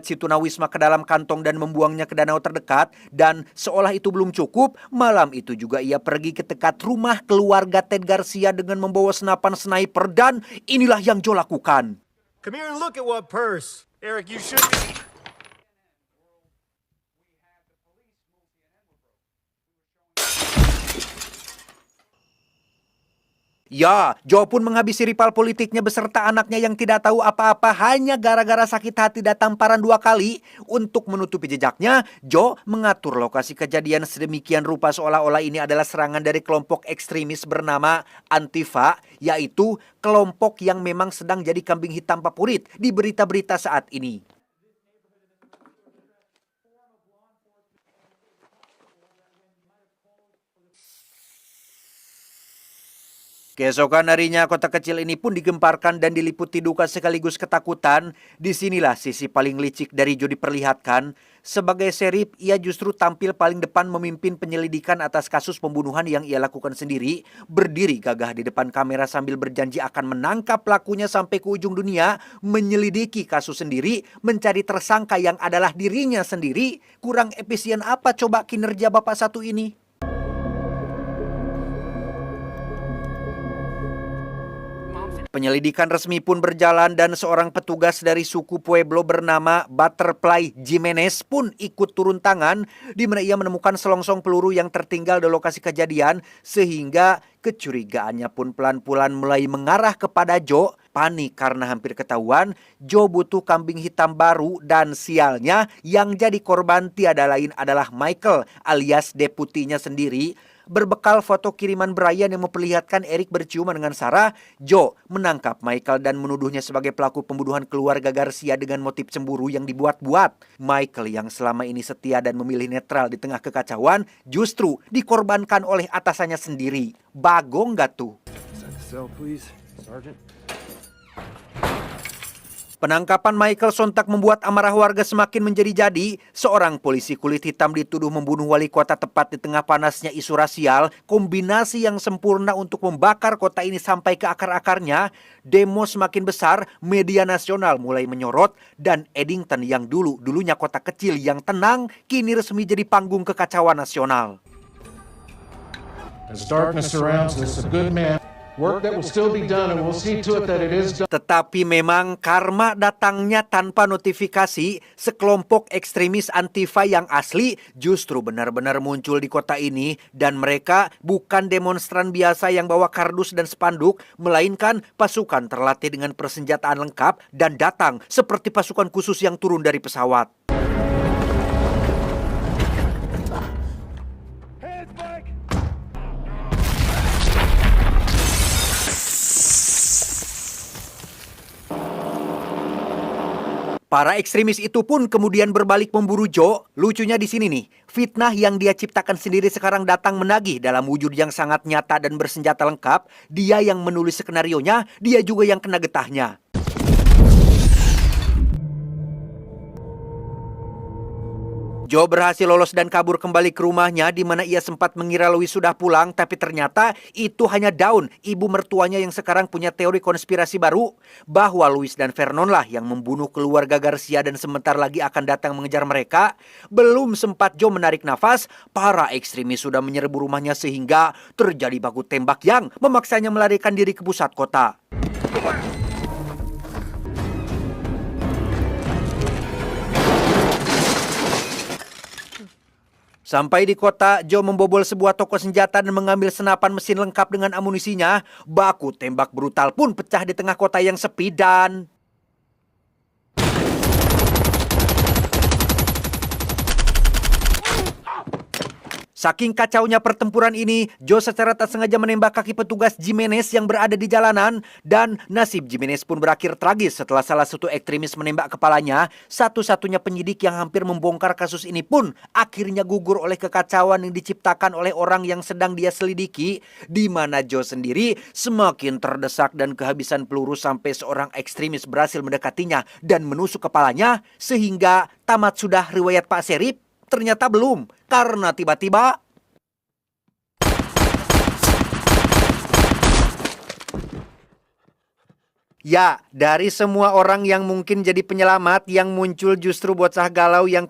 si tunawisma ke dalam kantong dan membuangnya ke danau terdekat. Dan seolah itu belum cukup, malam itu juga ia pergi ke dekat rumah keluarga Ted Garcia dengan membawa senapan sniper. Dan inilah yang Joe lakukan. Come here and look at what purse. Eric, you should be... Ya, Joe pun menghabisi rival politiknya beserta anaknya yang tidak tahu apa-apa hanya gara-gara sakit hati dan tamparan 2 kali. Untuk menutupi jejaknya, Joe mengatur lokasi kejadian sedemikian rupa seolah-olah ini adalah serangan dari kelompok ekstremis bernama Antifa, yaitu kelompok yang memang sedang jadi kambing hitam favorit di berita-berita saat ini. Keesokan harinya kota kecil ini pun digemparkan dan diliputi duka sekaligus ketakutan. Disinilah sisi paling licik dari Joe diperlihatkan. Sebagai sheriff, ia justru tampil paling depan memimpin penyelidikan atas kasus pembunuhan yang ia lakukan sendiri. Berdiri gagah di depan kamera sambil berjanji akan menangkap pelakunya sampai ke ujung dunia. Menyelidiki kasus sendiri, mencari tersangka yang adalah dirinya sendiri. Kurang efisien apa coba kinerja bapak satu ini? Penyelidikan resmi pun berjalan dan seorang petugas dari suku Pueblo bernama Butterfly Jimenez pun ikut turun tangan, di mana ia menemukan selongsong peluru yang tertinggal di lokasi kejadian sehingga kecurigaannya pun pelan-pelan mulai mengarah kepada Joe. Panik karena hampir ketahuan Joe butuh kambing hitam baru dan sialnya yang jadi korban tiada lain adalah Michael alias deputinya sendiri. Berbekal foto kiriman Brian yang memperlihatkan Eric berciuman dengan Sarah, Joe menangkap Michael dan menuduhnya sebagai pelaku pembunuhan keluarga Garcia dengan motif cemburu yang dibuat-buat. Michael yang selama ini setia dan memilih netral di tengah kekacauan justru dikorbankan oleh atasannya sendiri. Bagong gak tuh? Penangkapan Michael sontak membuat amarah warga semakin menjadi-jadi. Seorang polisi kulit hitam dituduh membunuh wali kota tepat di tengah panasnya isu rasial. Kombinasi yang sempurna untuk membakar kota ini sampai ke akar-akarnya. Demo semakin besar, media nasional mulai menyorot. Dan Eddington yang dulunya kota kecil yang tenang, kini resmi jadi panggung kekacauan nasional. As darkness surrounds us, a good man. Work that will still be done and we'll see to it that it is done. Tetapi memang karma datangnya tanpa notifikasi. Sekelompok ekstremis Antifa yang asli justru benar-benar muncul di kota ini. Dan mereka bukan demonstran biasa yang bawa kardus dan spanduk, melainkan pasukan terlatih dengan persenjataan lengkap dan datang seperti pasukan khusus yang turun dari pesawat. Para ekstremis itu pun kemudian berbalik memburu Joe. Lucunya di sini nih, fitnah yang dia ciptakan sendiri sekarang datang menagih dalam wujud yang sangat nyata dan bersenjata lengkap. Dia yang menulis skenarionya, dia juga yang kena getahnya. Joe berhasil lolos dan kabur kembali ke rumahnya di mana ia sempat mengira Louis sudah pulang, tapi ternyata itu hanya Dawn, ibu mertuanya yang sekarang punya teori konspirasi baru bahwa Louis dan Vernon lah yang membunuh keluarga Garcia dan sebentar lagi akan datang mengejar mereka. Belum sempat Joe menarik nafas, para ekstremis sudah menyerbu rumahnya sehingga terjadi baku tembak yang memaksanya melarikan diri ke pusat kota. Sampai di kota, Joe membobol sebuah toko senjata dan mengambil senapan mesin lengkap dengan amunisinya. Baku tembak brutal pun pecah di tengah kota yang sepi dan... Saking kacaunya pertempuran ini, Joe secara tak sengaja menembak kaki petugas Jimenez yang berada di jalanan. Dan nasib Jimenez pun berakhir tragis setelah salah satu ekstremis menembak kepalanya. Satu-satunya penyidik yang hampir membongkar kasus ini pun akhirnya gugur oleh kekacauan yang diciptakan oleh orang yang sedang dia selidiki. Di mana Joe sendiri semakin terdesak dan kehabisan peluru sampai seorang ekstremis berhasil mendekatinya dan menusuk kepalanya. Sehingga tamat sudah riwayat Pak Serif? Ternyata belum, karena tiba-tiba Ya, dari semua orang yang mungkin jadi penyelamat, yang muncul justru bocah galau yang